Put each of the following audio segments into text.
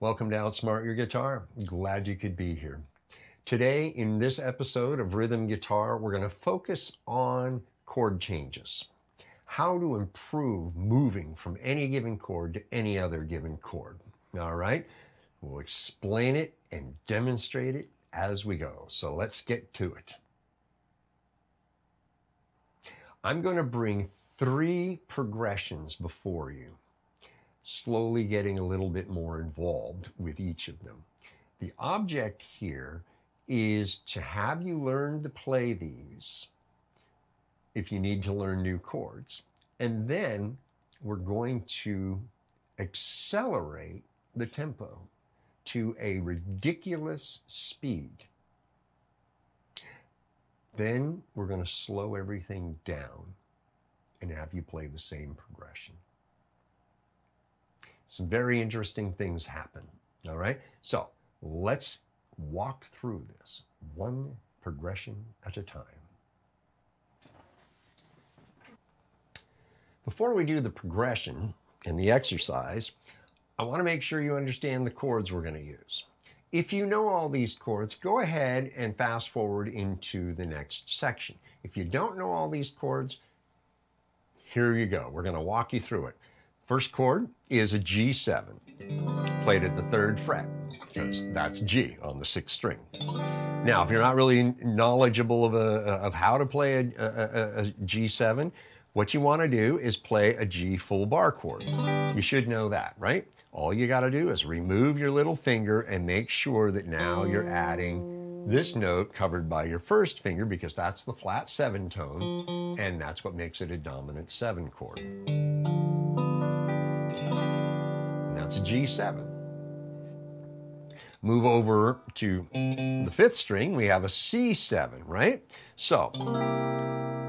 Welcome to Outsmart Your Guitar. Glad you could be here. Today, in this episode of Rhythm Guitar, we're going to focus on chord changes. How to improve moving from any given chord to any other given chord. All right? We'll explain it and demonstrate it as we go. So let's get to it. I'm going to bring 3 progressions before you, slowly getting a little bit more involved with each of them. The object here is to have you learn to play these if you need to learn new chords. And then we're going to accelerate the tempo to a ridiculous speed. Then we're going to slow everything down and have you play the same progression. Some very interesting things happen. All right, so let's walk through this one progression at a time. Before we do the progression and the exercise, I want to make sure you understand the chords we're going to use. If you know all these chords, go ahead and fast forward into the next section. If you don't know all these chords, here you go. We're going to walk you through it. First chord is a G7, played at the 3rd fret, because that's G on the 6th string. Now, if you're not really knowledgeable of how to play a G7, what you want to do is play a G full bar chord. You should know that, right? All you got to do is remove your little finger and make sure that now you're adding this note covered by your 1st finger, because that's the flat 7 tone, and that's what makes it a dominant 7 chord. And that's a G7. Move over to the 5th string, we have a C7, right? So,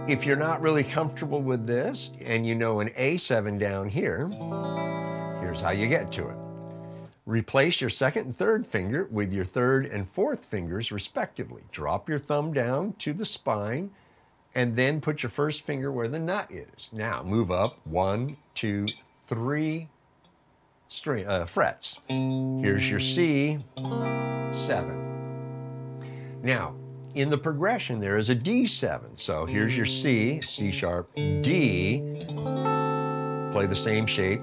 if you're not really comfortable with this, and you know an A7 down here, here's how you get to it. Replace your 2nd and 3rd finger with your 3rd and 4th fingers respectively. Drop your thumb down to the spine and then put your 1st finger where the nut is. Now move up 1, 2, 3 frets. Here's your C7. Now in the progression there is a D7. So here's your C, C sharp, D. Play the same shape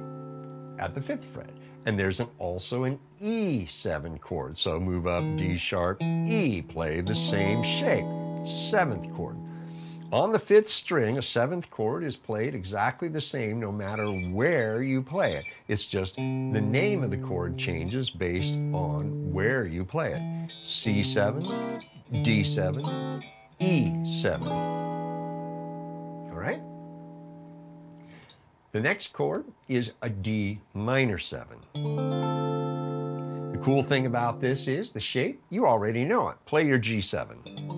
at the 5th fret. And there's also an E7 chord. So move up D sharp, E, play the same shape, 7th chord. On the 5th string, a 7th chord is played exactly the same no matter where you play it. It's just the name of the chord changes based on where you play it. C7, D7, E7. All right? The next chord is a D minor 7. The cool thing about this is the shape, you already know it. Play your G7.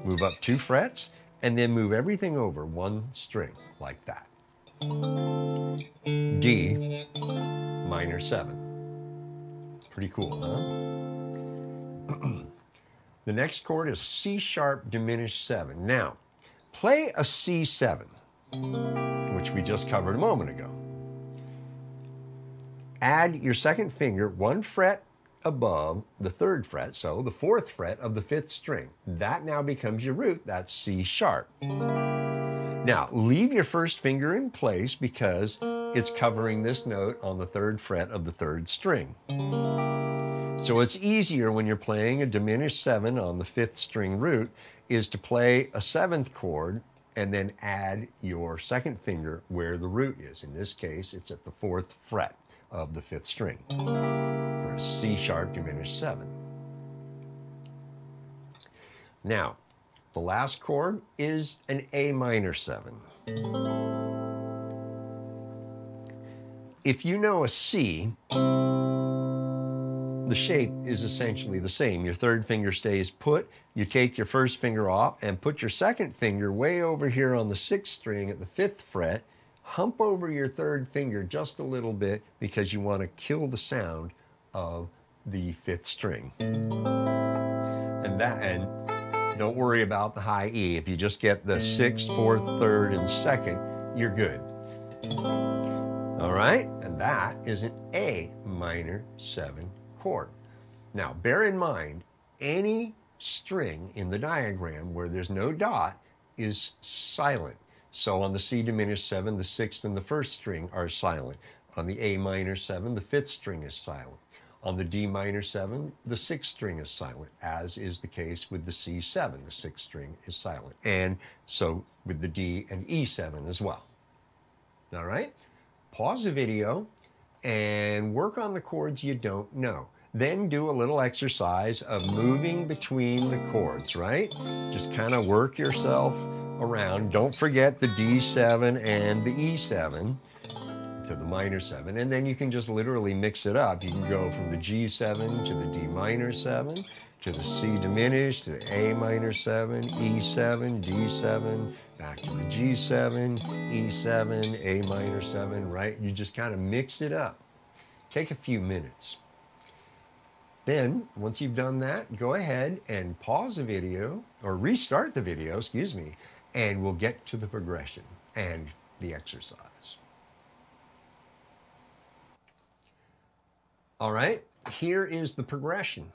Move up 2 frets and then move everything over 1 string like that. D minor 7. Pretty cool, huh? The next chord is C sharp diminished 7. Now, play a C7. Which we just covered a moment ago. Add your 2nd finger 1 fret above the 3rd fret, so the 4th fret of the 5th string. That now becomes your root, that's C sharp. Now, leave your 1st finger in place because it's covering this note on the 3rd fret of the 3rd string. So it's easier when you're playing a diminished 7 on the 5th string root is to play a 7th chord and then add your 2nd finger where the root is. In this case, it's at the 4th fret of the 5th string for a C sharp diminished 7. Now, the last chord is an A minor 7. If you know a C, the shape is essentially the same. Your 3rd finger stays put, you take your 1st finger off and put your 2nd finger way over here on the 6th string at the 5th fret, hump over your 3rd finger just a little bit because you want to kill the sound of the 5th string. And don't worry about the high E. If you just get the 6th, 4th, 3rd, and 2nd, you're good. All right, and that is an A minor 7 chord. Now, bear in mind, any string in the diagram where there's no dot is silent. So on the C diminished 7, the 6th and the 1st string are silent. On the A minor 7, the 5th string is silent. On the D minor 7, the 6th string is silent, as is the case with the C7, the 6th string is silent. And so with the D and E7 as well. All right, pause the video and work on the chords you don't know. Then do a little exercise of moving between the chords, right? Just kind of work yourself around. Don't forget the D7 and the E7 to the minor 7, and then you can just literally mix it up. You can go from the G7 to the D minor 7, to the C diminished, to the A minor 7, E7, D7, back to the G7, E7, A minor 7, right? You just kind of mix it up. Take a few minutes. Then, once you've done that, go ahead and pause the video, or restart the video, excuse me, and we'll get to the progression and the exercise. All right, here is the progression.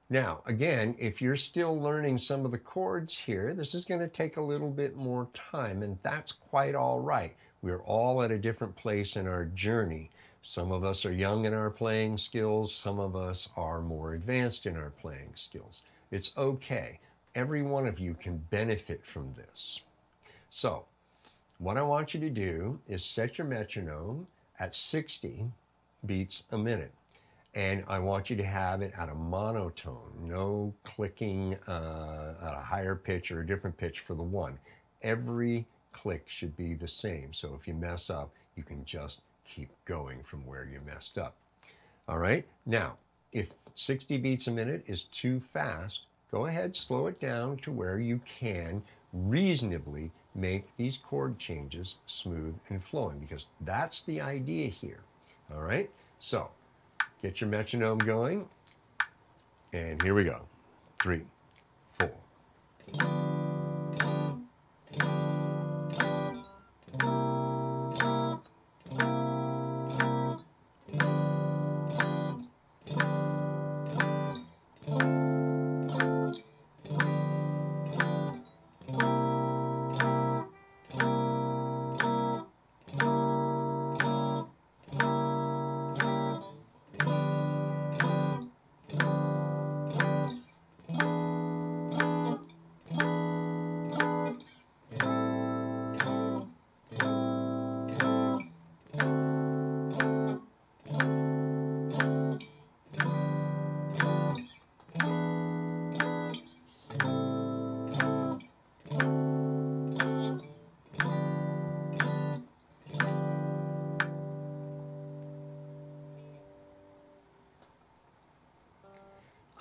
Now, again, if you're still learning some of the chords here, this is going to take a little bit more time, and that's quite all right. We're all at a different place in our journey. Some of us are young in our playing skills. Some of us are more advanced in our playing skills. It's okay. Every one of you can benefit from this. So, what I want you to do is set your metronome at 60 beats a minute. And I want you to have it at a monotone, no clicking at a higher pitch or a different pitch for the one. Every click should be the same. So if you mess up, you can just keep going from where you messed up. All right, now, if 60 beats a minute is too fast, go ahead, slow it down to where you can reasonably make these chord changes smooth and flowing, because that's the idea here. All right, so get your metronome going, and here we go. 3, 4.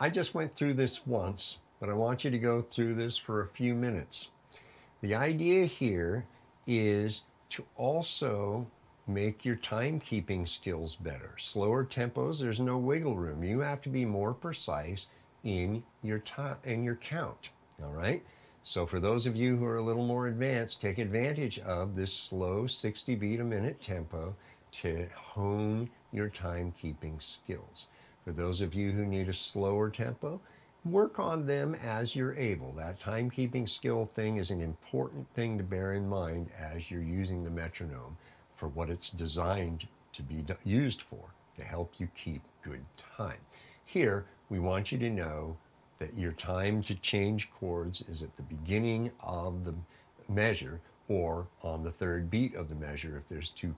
I just went through this once, but I want you to go through this for a few minutes. The idea here is to also make your timekeeping skills better. Slower tempos, there's no wiggle room. You have to be more precise in your time and your count. All right. So for those of you who are a little more advanced, take advantage of this slow 60 beat a minute tempo to hone your timekeeping skills. For those of you who need a slower tempo, work on them as you're able. That timekeeping skill thing is an important thing to bear in mind as you're using the metronome for what it's designed to be used for, to help you keep good time. Here, we want you to know that your time to change chords is at the beginning of the measure or on the third beat of the measure if there's two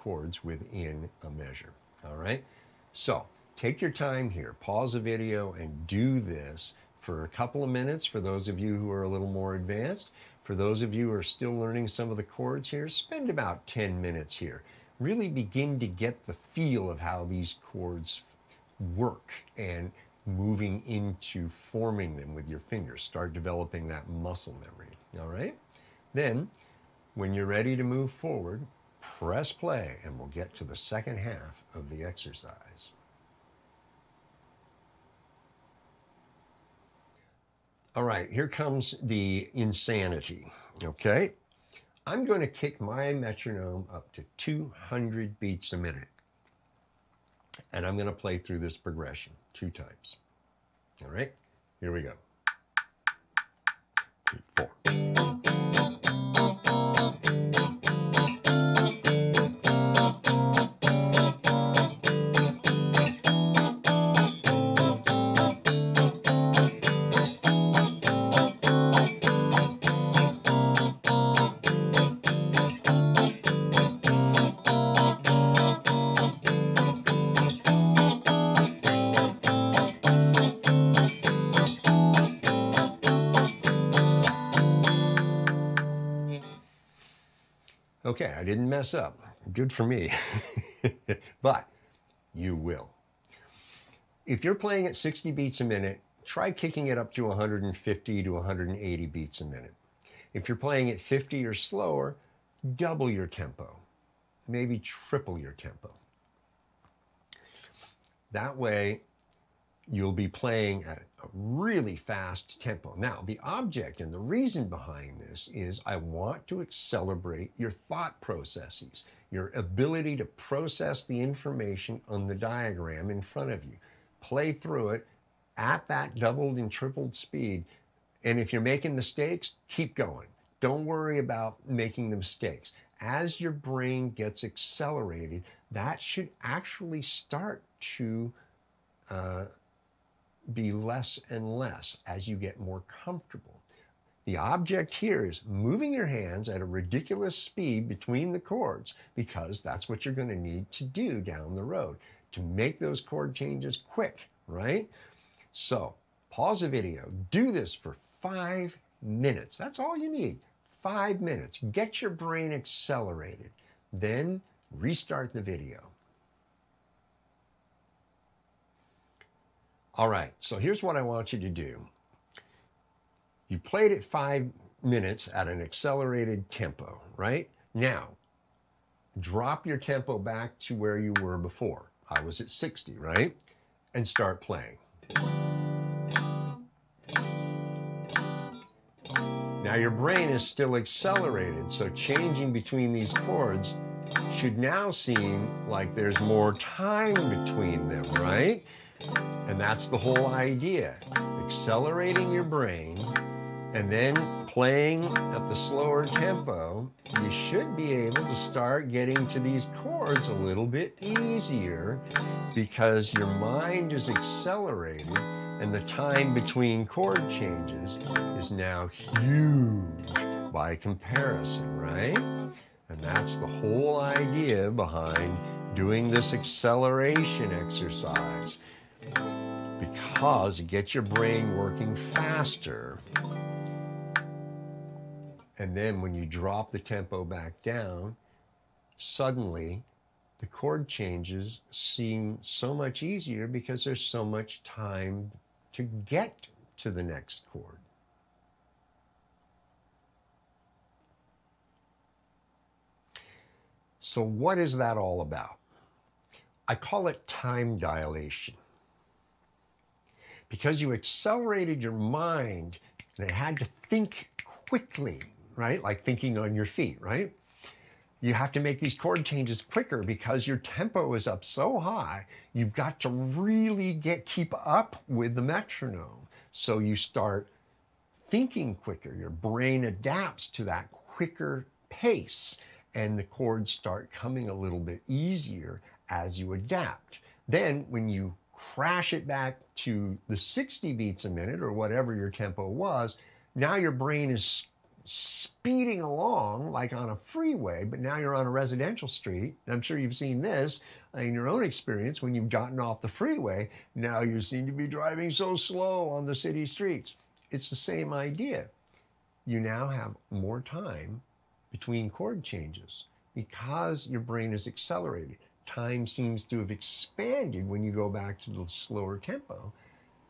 chords within a measure. All right? So, take your time here, pause the video, and do this for a couple of minutes for those of you who are a little more advanced. For those of you who are still learning some of the chords here, spend about 10 minutes here. Really begin to get the feel of how these chords work and moving into forming them with your fingers. Start developing that muscle memory, all right? Then, when you're ready to move forward, press play, and we'll get to the second half of the exercise. All right, here comes the insanity, okay? I'm going to kick my metronome up to 200 beats a minute. And I'm going to play through this progression 2 times. All right, here we go. 2, 4. Okay, I didn't mess up. Good for me. But you will. If you're playing at 60 beats a minute, try kicking it up to 150 to 180 beats a minute. If you're playing at 50 or slower, double your tempo, maybe triple your tempo. That way, you'll be playing at a really fast tempo. Now, the object and the reason behind this is I want to accelerate your thought processes, your ability to process the information on the diagram in front of you. Play through it at that doubled and tripled speed. And if you're making mistakes, keep going. Don't worry about making the mistakes. As your brain gets accelerated, that should actually start to be less and less as you get more comfortable. The object here is moving your hands at a ridiculous speed between the chords, because that's what you're going to need to do down the road to make those chord changes quick, right? So pause the video, do this for 5 minutes. That's all you need. 5 minutes. Get your brain accelerated. Then restart the video. All right, so here's what I want you to do. You played it 5 minutes at an accelerated tempo, right? Now, drop your tempo back to where you were before. I was at 60, right? And start playing. Now your brain is still accelerated, so changing between these chords should now seem like there's more time between them, right? And that's the whole idea. Accelerating your brain and then playing at the slower tempo, you should be able to start getting to these chords a little bit easier because your mind is accelerated and the time between chord changes is now huge by comparison, right? And that's the whole idea behind doing this acceleration exercise, because it gets your brain working faster. And then when you drop the tempo back down, suddenly the chord changes seem so much easier because there's so much time to get to the next chord. So what is that all about? I call it time dilation. Because you accelerated your mind and it had to think quickly, right? Like thinking on your feet, right? You have to make these chord changes quicker because your tempo is up so high. You've got to really keep up with the metronome. So you start thinking quicker. Your brain adapts to that quicker pace, and the chords start coming a little bit easier as you adapt. Then when you crash it back to the 60 beats a minute or whatever your tempo was, now your brain is speeding along like on a freeway, but now you're on a residential street. I'm sure you've seen this in your own experience when you've gotten off the freeway. Now you seem to be driving so slow on the city streets. It's the same idea. You now have more time between chord changes because your brain is accelerated. Time seems to have expanded when you go back to the slower tempo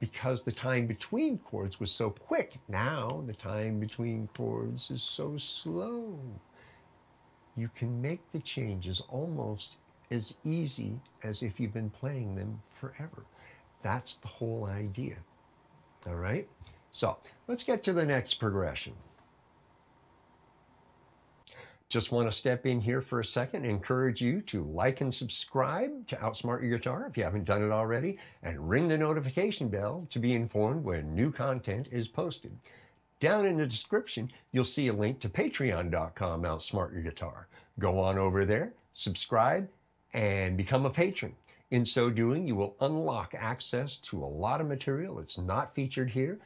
because the time between chords was so quick. Now the time between chords is so slow. You can make the changes almost as easy as if you've been playing them forever. That's the whole idea. All right? So let's get to the next progression. Just want to step in here for a second and encourage you to like and subscribe to Outsmart Your Guitar if you haven't done it already, and ring the notification bell to be informed when new content is posted. Down in the description, you'll see a link to patreon.com Outsmart Your Guitar. Go on over there, subscribe, and become a patron. In so doing, you will unlock access to a lot of material that's not featured here,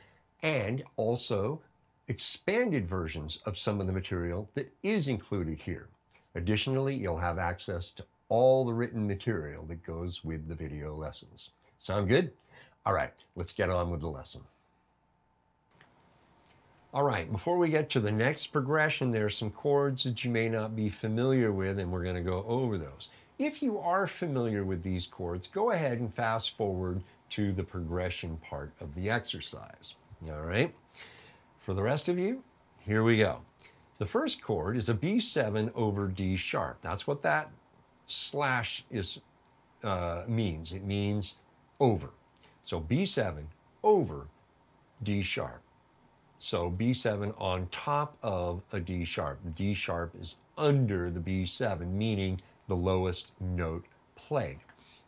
and also expanded versions of some of the material that is included here. Additionally, you'll have access to all the written material that goes with the video lessons. Sound good? All right, let's get on with the lesson. All right, before we get to the next progression, there are some chords that you may not be familiar with, and we're going to go over those. If you are familiar with these chords, go ahead and fast forward to the progression part of the exercise. All right? For the rest of you, here we go. The first chord is a B7 over D sharp. That's what that slash is means. It means over. So B7 over D sharp. So B7 on top of a D sharp. The D sharp is under the B7, meaning the lowest note played.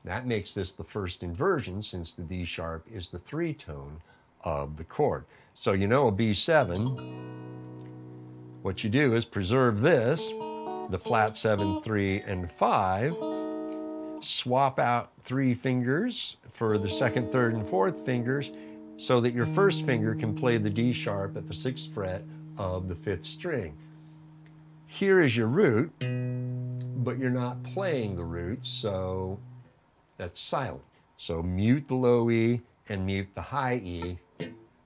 That makes this the first inversion, since the D sharp is the 3-tone of the chord. So you know a B7, what you do is preserve this, the flat 7, 3, and 5, swap out 3 fingers for the 2nd, 3rd, and 4th fingers, so that your first finger can play the D sharp at the 6th fret of the 5th string. Here is your root, but you're not playing the root, so that's silent. So mute the low E and mute the high E.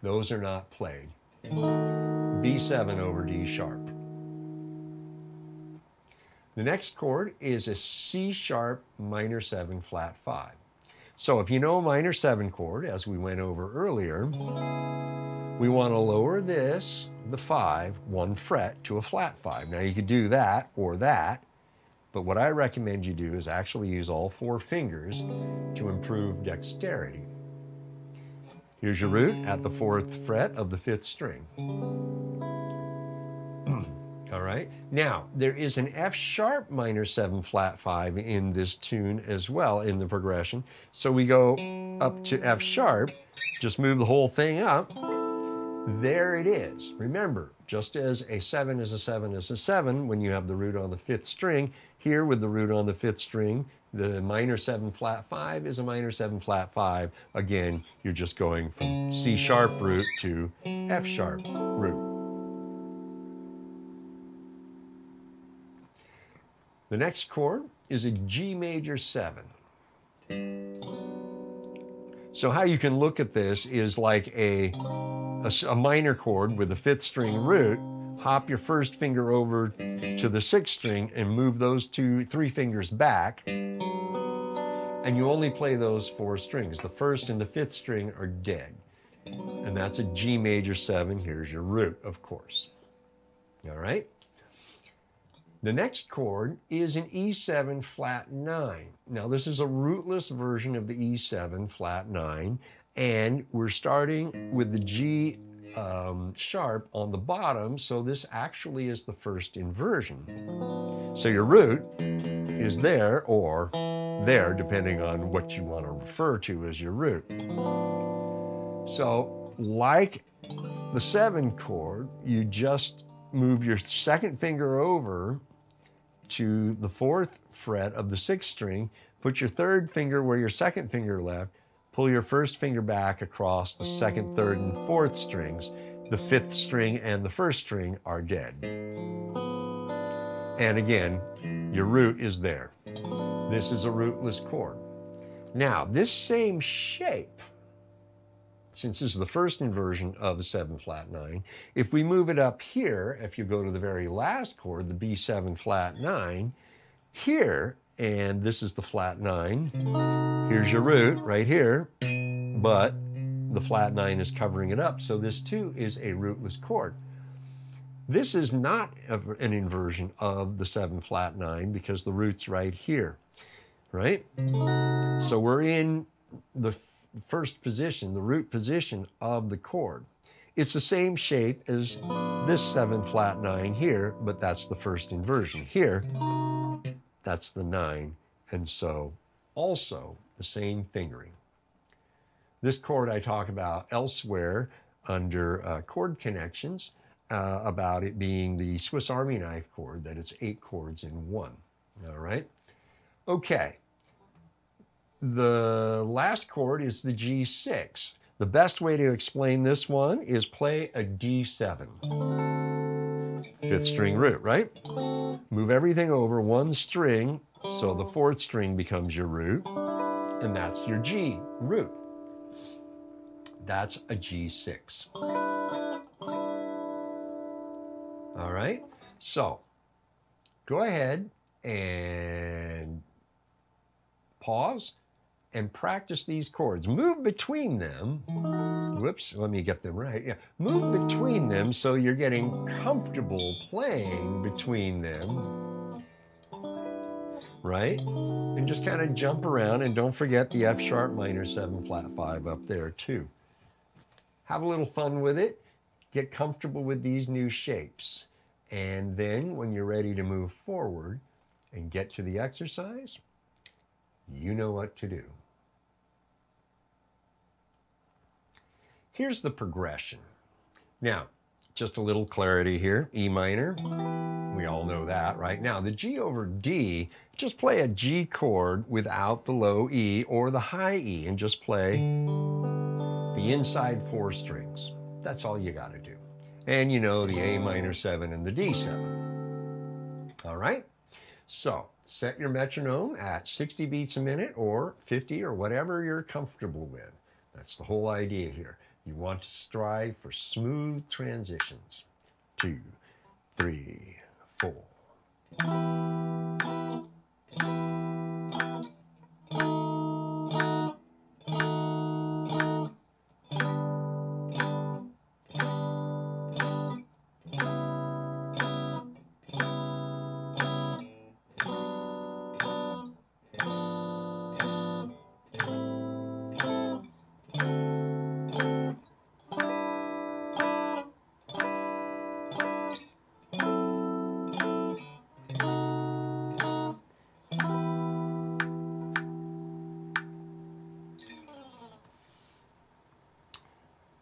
Those are not played. B7 over D sharp. The next chord is a C sharp minor 7 flat 5. So if you know a minor 7 chord, as we went over earlier, we want to lower this, the 5, 1 fret to a flat 5. Now you could do that or that, but what I recommend you do is actually use all 4 fingers to improve dexterity. Here's your root at the 4th fret of the 5th string. All right. Now, there is an F sharp minor 7 flat 5 in this tune as well in the progression. So we go up to F sharp, just move the whole thing up. There it is. Remember, just as a 7 is a 7 is a 7 when you have the root on the 5th string, here with the root on the 5th string, the minor 7 flat 5 is a minor 7 flat 5. Again, you're just going from C sharp root to F sharp root. The next chord is a G major 7. So how you can look at this is like a minor chord with a 5th string root. Hop your first finger over to the 6th string and move those 3 fingers back. And you only play those 4 strings. The 1st and the 5th string are dead. And that's a G major 7. Here's your root, of course. All right? The next chord is an E7 flat 9. Now this is a rootless version of the E7 flat 9, and we're starting with the G sharp on the bottom, so this actually is the first inversion. So your root is there or there, depending on what you want to refer to as your root. So like the 7 chord, you just move your 2nd finger over to the 4th fret of the 6th string, put your 3rd finger where your 2nd finger left, pull your 1st finger back across the 2nd, 3rd, and 4th strings. The 5th string and the 1st string are dead. And again, your root is there. This is a rootless chord. Now, this same shape, since this is the first inversion of the 7 flat 9, if we move it up here, if you go to the very last chord, the B7 flat 9, here, and this is the flat 9, here's your root right here, but the flat 9 is covering it up, so this too is a rootless chord. This is not an inversion of the 7 flat 9 because the root's right here, right? So we're in the first position, the root position of the chord. It's the same shape as this 7 flat 9 here, but that's the first inversion. Here, that's the 9, and so also the same fingering. This chord I talk about elsewhere under chord connections, about it being the Swiss Army knife chord, that it's 8 chords in one. All right? Okay. The last chord is the G6. The best way to explain this one is play a D7. 5th string root, right? Move everything over one string, so the 4th string becomes your root, and that's your G root. That's a G6. All right, so go ahead and pause and practice these chords. Move between them. Whoops, let me get them right. Yeah, move between them so you're getting comfortable playing between them, right? And just kind of jump around, and don't forget the F sharp minor 7 flat 5 up there too. Have a little fun with it. Get comfortable with these new shapes. And then when you're ready to move forward and get to the exercise, you know what to do. Here's the progression. Now, just a little clarity here. E minor, we all know that, right? Now, the G over D, just play a G chord without the low E or the high E, and just play the inside 4 strings. That's all you got to do. And you know the A minor 7 and the D7. All right? So set your metronome at 60 beats a minute or 50 or whatever you're comfortable with. That's the whole idea here. You want to strive for smooth transitions. 2, 3, 4.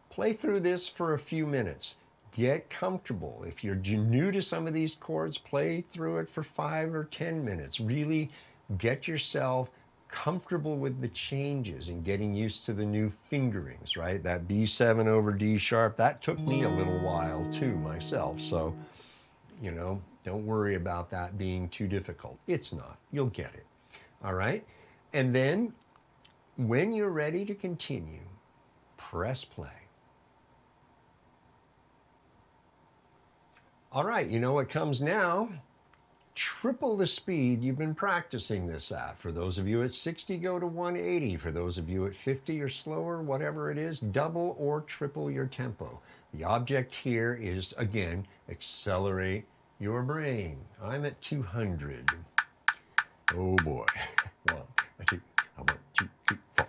Play through this for a few minutes. Get comfortable. If you're new to some of these chords, play through it for 5 or 10 minutes. Really get yourself comfortable with the changes and getting used to the new fingerings, right? That B7 over D sharp, that took me a little while too myself. So, you know, don't worry about that being too difficult. It's not. You'll get it. All right? And then when you're ready to continue, press play. All right, you know what comes now? Triple the speed you've been practicing this at. For those of you at 60, go to 180. For those of you at 50 or slower, whatever it is, double or triple your tempo. The object here is, again, accelerate your brain. I'm at 200. Oh boy. 1, 2, 1, 2, 3, 4.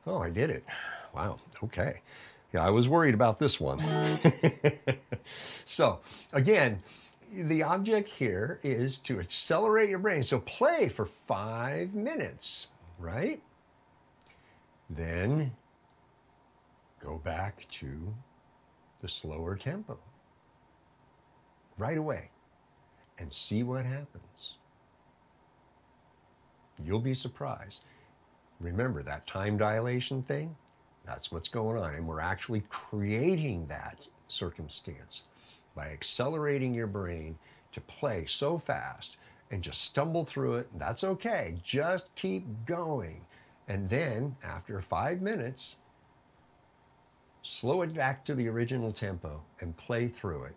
Oh, I did it. Wow. Okay. Yeah, I was worried about this one. So, again, the object here is to accelerate your brain. So play for 5 minutes, right? Then go back to the slower tempo right away and see what happens. You'll be surprised. Remember that time dilation thing? That's what's going on. And we're actually creating that circumstance by accelerating your brain to play so fast and just stumble through it. That's okay. Just keep going. And then after 5 minutes, slow it back to the original tempo and play through it.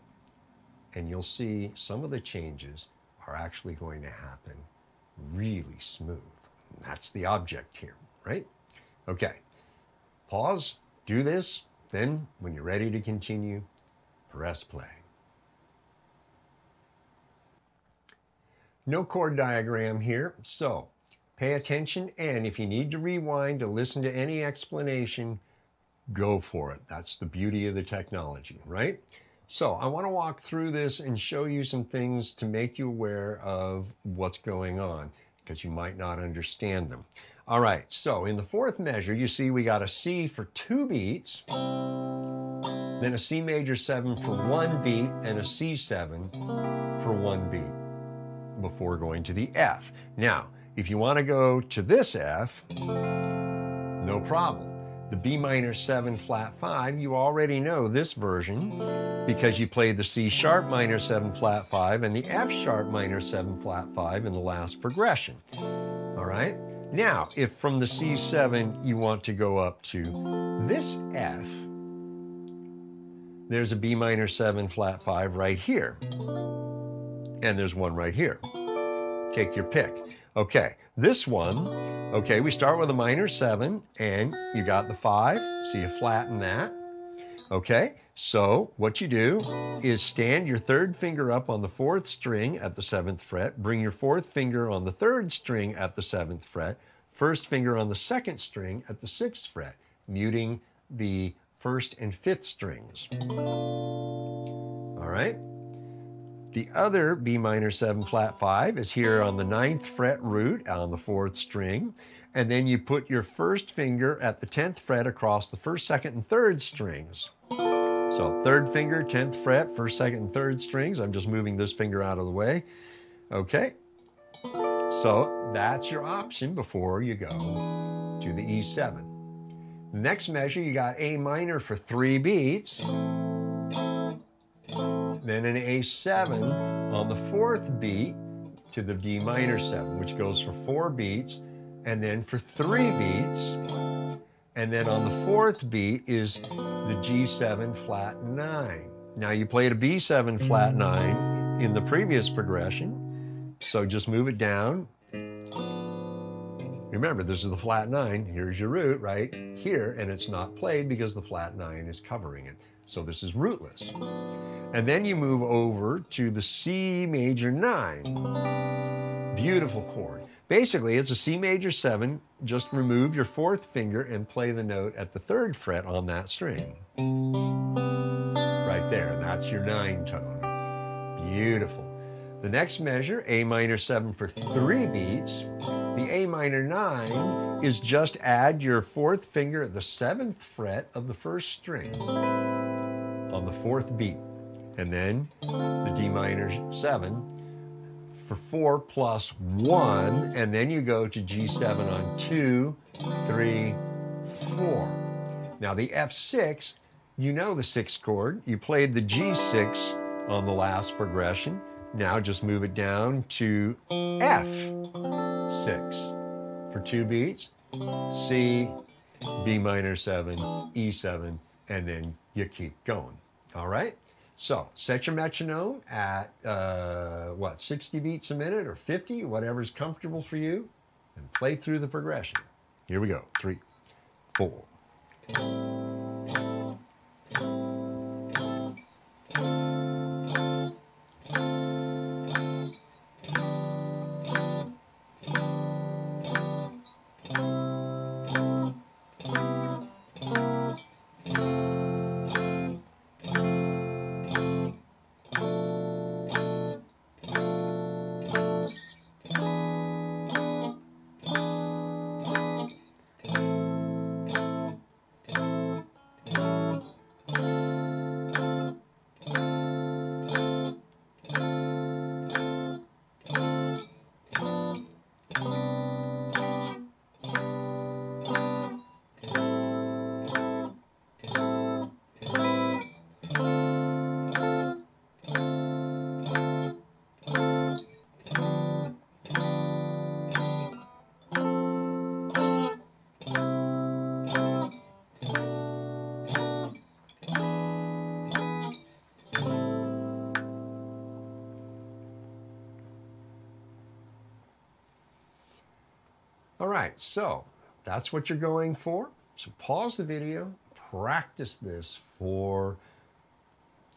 And you'll see some of the changes are actually going to happen really smooth. That's the object here, right? Okay, pause, do this, then when you're ready to continue, press play. No chord diagram here, so pay attention, and if you need to rewind to listen to any explanation, go for it. That's the beauty of the technology, right? So I want to walk through this and show you some things to make you aware of what's going on, because you might not understand them. All right, so in the fourth measure, you see we got a C for 2 beats, then a C major 7 for 1 beat, and a C7 for 1 beat before going to the F. Now, if you want to go to this F, no problem. The B minor 7 flat 5, you already know this version because you played the C sharp minor 7 flat 5 and the F sharp minor 7 flat 5 in the last progression. All right? Now, if from the C7 you want to go up to this F, there's a B minor 7 flat 5 right here. And there's one right here. Take your pick. Okay, this one, okay, we start with a minor 7 and you got the 5, so you flatten that. Okay, so what you do is stand your 3rd finger up on the 4th string at the 7th fret, bring your 4th finger on the 3rd string at the 7th fret, 1st finger on the 2nd string at the 6th fret, muting the 1st and 5th strings. All right? The other B minor 7 flat 5 is here on the 9th fret root on the 4th string, and then you put your 1st finger at the 10th fret across the 1st, 2nd, and 3rd strings. So 3rd finger, 10th fret, 1st, 2nd, and 3rd strings. I'm just moving this finger out of the way. Okay, so that's your option before you go to the E7. The next measure, you got A minor for 3 beats, then an A7 on the 4th beat to the D minor 7, which goes for 4 beats, and then for 3 beats, and then on the 4th beat is the G7 flat 9. Now you played a B7 flat 9 in the previous progression, so just move it down. Remember, this is the flat 9, here's your root right here, and it's not played because the flat 9 is covering it. So this is rootless. And then you move over to the C major 9. Beautiful chord. Basically, it's a C major 7. Just remove your 4th finger and play the note at the 3rd fret on that string. Right there, and that's your 9 tone. Beautiful. The next measure, A minor 7 for 3 beats. The A minor 9 is just add your 4th finger at the 7th fret of the 1st string on the 4th beat. And then the D minor 7 for 4 plus 1, and then you go to G7 on 2, 3, 4. Now the F6, you know the 6th chord. You played the G6 on the last progression. Now just move it down to F6 for 2 beats, C, B minor 7, E7, and then you keep going. All right? So set your metronome at, 60 beats a minute or 50, whatever's comfortable for you, and play through the progression. Here we go. 3, 4. right, so that's what you're going for. So pause the video, practice this for,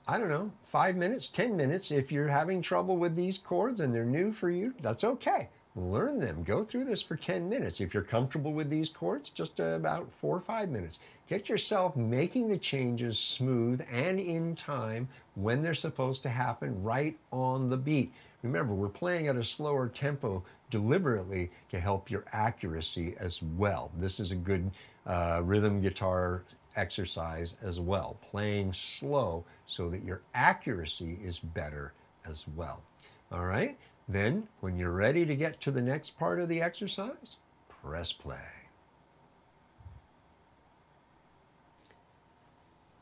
I don't know, 5 minutes, 10 minutes. If you're having trouble with these chords and they're new for you, that's okay. Learn them. Go through this for 10 minutes. If you're comfortable with these chords, just about 4 or 5 minutes. Get yourself making the changes smooth and in time when they're supposed to happen, right on the beat. Remember, we're playing at a slower tempo deliberately to help your accuracy as well. This is a good rhythm guitar exercise as well, playing slow so that your accuracy is better as well. All right, then when you're ready to get to the next part of the exercise, press play.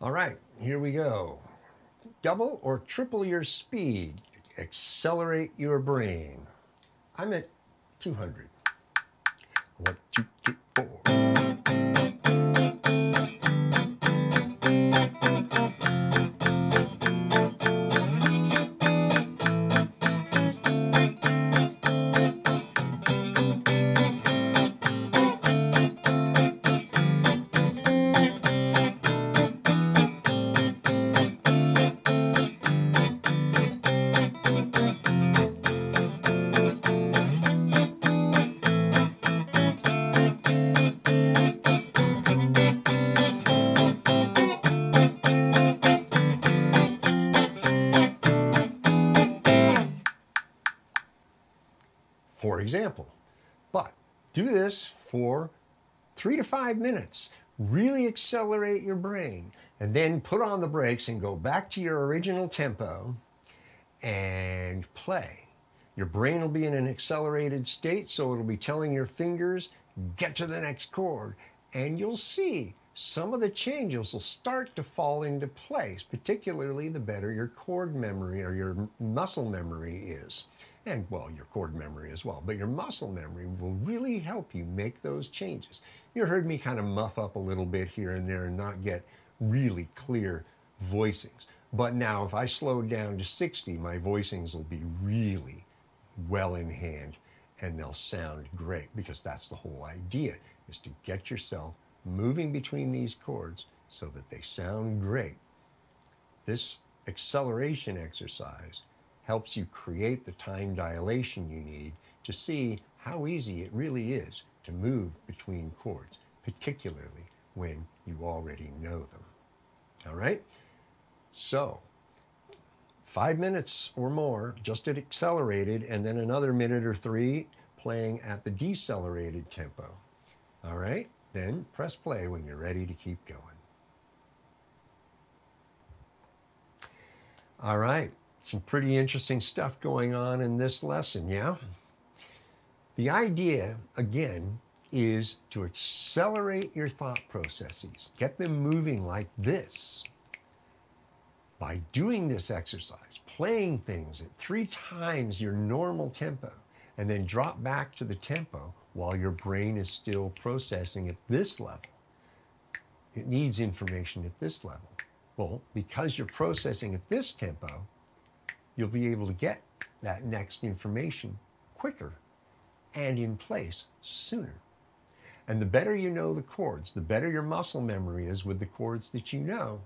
All right, here we go. Double or triple your speed, accelerate your brain. I'm at 200. 1, 2, 3, 4. For example. But do this for 3 to 5 minutes. Really accelerate your brain, and then put on the brakes and go back to your original tempo and play. Your brain will be in an accelerated state, so it'll be telling your fingers, get to the next chord. And you'll see some of the changes will start to fall into place, particularly the better your chord memory or your muscle memory is. And well, your chord memory as well, but your muscle memory will really help you make those changes. You heard me kind of muff up a little bit here and there and not get really clear voicings. But now if I slow down to 60, my voicings will be really well in hand and they'll sound great, because that's the whole idea, is to get yourself moving between these chords so that they sound great. This acceleration exercise helps you create the time dilation you need to see how easy it really is to move between chords, particularly when you already know them. All right? So 5 minutes or more just at accelerated, and then another minute or 3 playing at the decelerated tempo. All right? Then press play when you're ready to keep going. All right. Some pretty interesting stuff going on in this lesson, yeah? The idea, again, is to accelerate your thought processes. Get them moving like this. By doing this exercise, playing things at 3 times your normal tempo, and then drop back to the tempo while your brain is still processing at this level. It needs information at this level. Well, because you're processing at this tempo, you'll be able to get that next information quicker and in place sooner. And the better you know the chords, the better your muscle memory is with the chords that you know,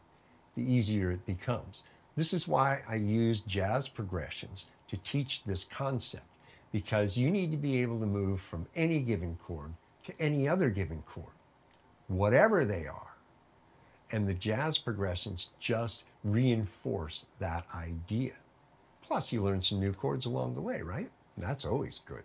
the easier it becomes. This is why I use jazz progressions to teach this concept, because you need to be able to move from any given chord to any other given chord, whatever they are. And the jazz progressions just reinforce that idea. Plus, you learn some new chords along the way, right? And that's always good.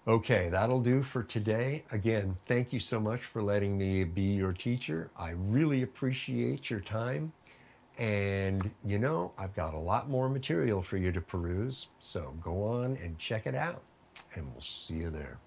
Okay, that'll do for today. Again, thank you so much for letting me be your teacher. I really appreciate your time. And you know, I've got a lot more material for you to peruse. So go on and check it out, and we'll see you there.